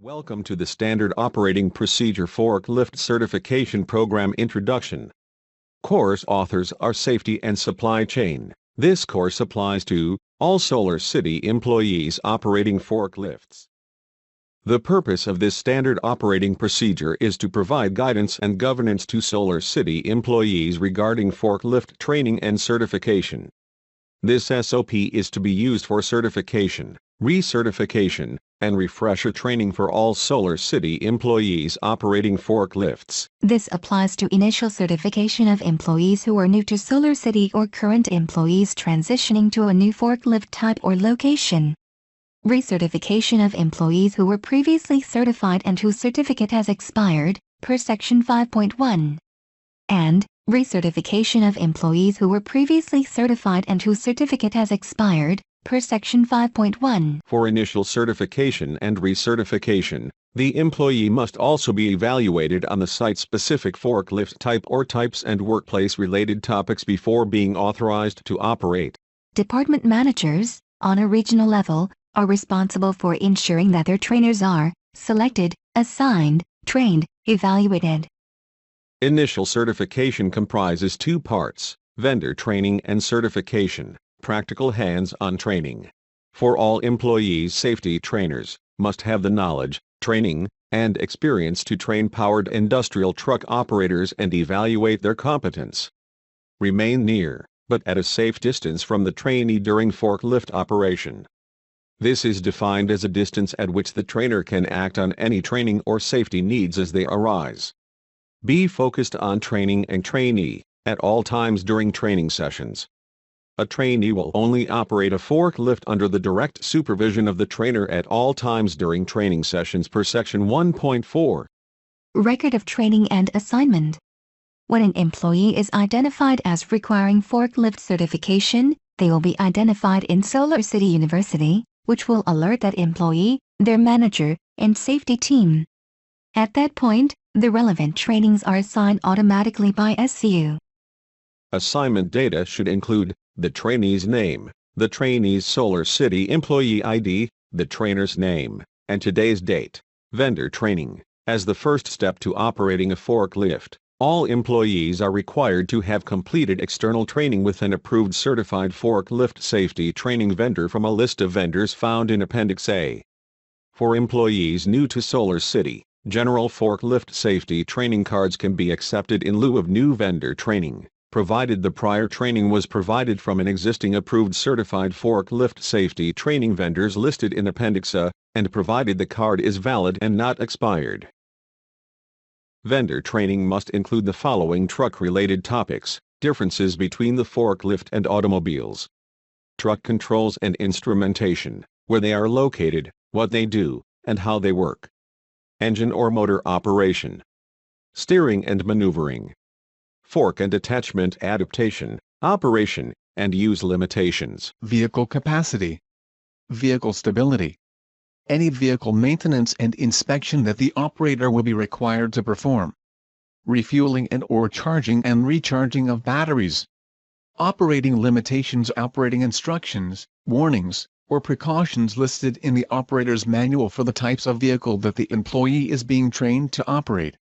Welcome to the Standard Operating Procedure Forklift Certification Program Introduction. Course authors are Safety and Supply Chain. This course applies to all Solar City employees operating forklifts. The purpose of this standard operating procedure is to provide guidance and governance to Solar City employees regarding forklift training and certification. This SOP is to be used for certification, recertification, and refresher training for all Solar City employees operating forklifts. This applies to initial certification of employees who are new to Solar City or current employees transitioning to a new forklift type or location. Recertification of employees who were previously certified and whose certificate has expired, per Section 5.1. And recertification of employees who were previously certified and whose certificate has expired, per Section 5.1. For initial certification and recertification, the employee must also be evaluated on the site-specific forklift type or types and workplace-related topics before being authorized to operate. Department managers, on a regional level, are responsible for ensuring that their trainers are selected, assigned, trained, evaluated. Initial certification comprises two parts: vendor training and certification, practical hands-on training. For all employees, safety trainers must have the knowledge, training, and experience to train powered industrial truck operators and evaluate their competence. Remain near, but at a safe distance from the trainee during forklift operation. This is defined as a distance at which the trainer can act on any training or safety needs as they arise. Be focused on training and trainee at all times during training sessions. A trainee will only operate a forklift under the direct supervision of the trainer at all times during training sessions per Section 1.4. Record of training and assignment. When an employee is identified as requiring forklift certification, they will be identified in Solar City University, which will alert that employee, their manager, and safety team. At that point, the relevant trainings are assigned automatically by SCU. Assignment data should include the trainee's name, the trainee's Solar City employee ID, the trainer's name, and today's date. Vendor training. As the first step to operating a forklift, all employees are required to have completed external training with an approved certified forklift safety training vendor from a list of vendors found in Appendix A. For employees new to Solar City, general forklift safety training cards can be accepted in lieu of new vendor training, provided the prior training was provided from an existing approved certified forklift safety training vendors listed in Appendix A, and provided the card is valid and not expired. Vendor training must include the following truck-related topics: differences between the forklift and automobiles, truck controls and instrumentation, where they are located, what they do, and how they work, engine or motor operation, steering and maneuvering, fork and attachment adaptation, operation, and use limitations. Vehicle capacity, vehicle stability, any vehicle maintenance and inspection that the operator will be required to perform, refueling and or charging and recharging of batteries, operating limitations, operating instructions, warnings, or precautions listed in the operator's manual for the types of vehicle that the employee is being trained to operate.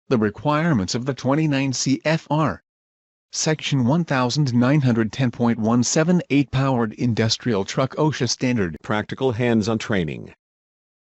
The requirements of the 29 CFR. Section 1910.178 Powered Industrial Truck OSHA Standard. Practical hands-on training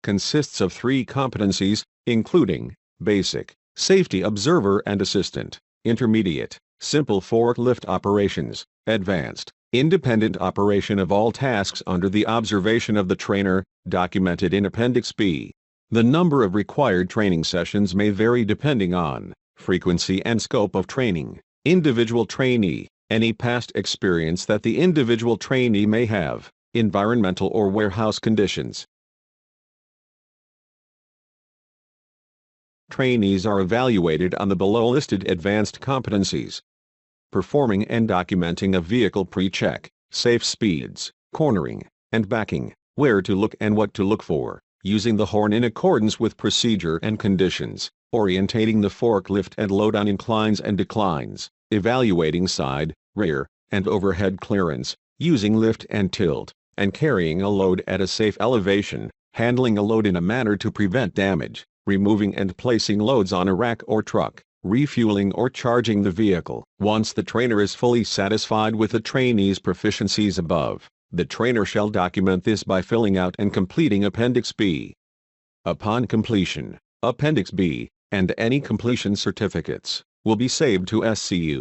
consists of 3 competencies, including basic, safety observer and assistant; intermediate, simple forklift operations; advanced, independent operation of all tasks under the observation of the trainer, documented in Appendix B. The number of required training sessions may vary depending on frequency and scope of training, individual trainee, any past experience that the individual trainee may have, environmental or warehouse conditions. Trainees are evaluated on the below-listed advanced competencies: performing and documenting a vehicle pre-check, safe speeds, cornering, and backing, where to look and what to look for, using the horn in accordance with procedure and conditions, orientating the forklift and load on inclines and declines, evaluating side, rear, and overhead clearance, using lift and tilt, and carrying a load at a safe elevation, handling a load in a manner to prevent damage, removing and placing loads on a rack or truck, refueling or charging the vehicle. Once the trainer is fully satisfied with the trainee's proficiencies above, the trainer shall document this by filling out and completing Appendix B. Upon completion, Appendix B, and any completion certificates, will be saved to SCU.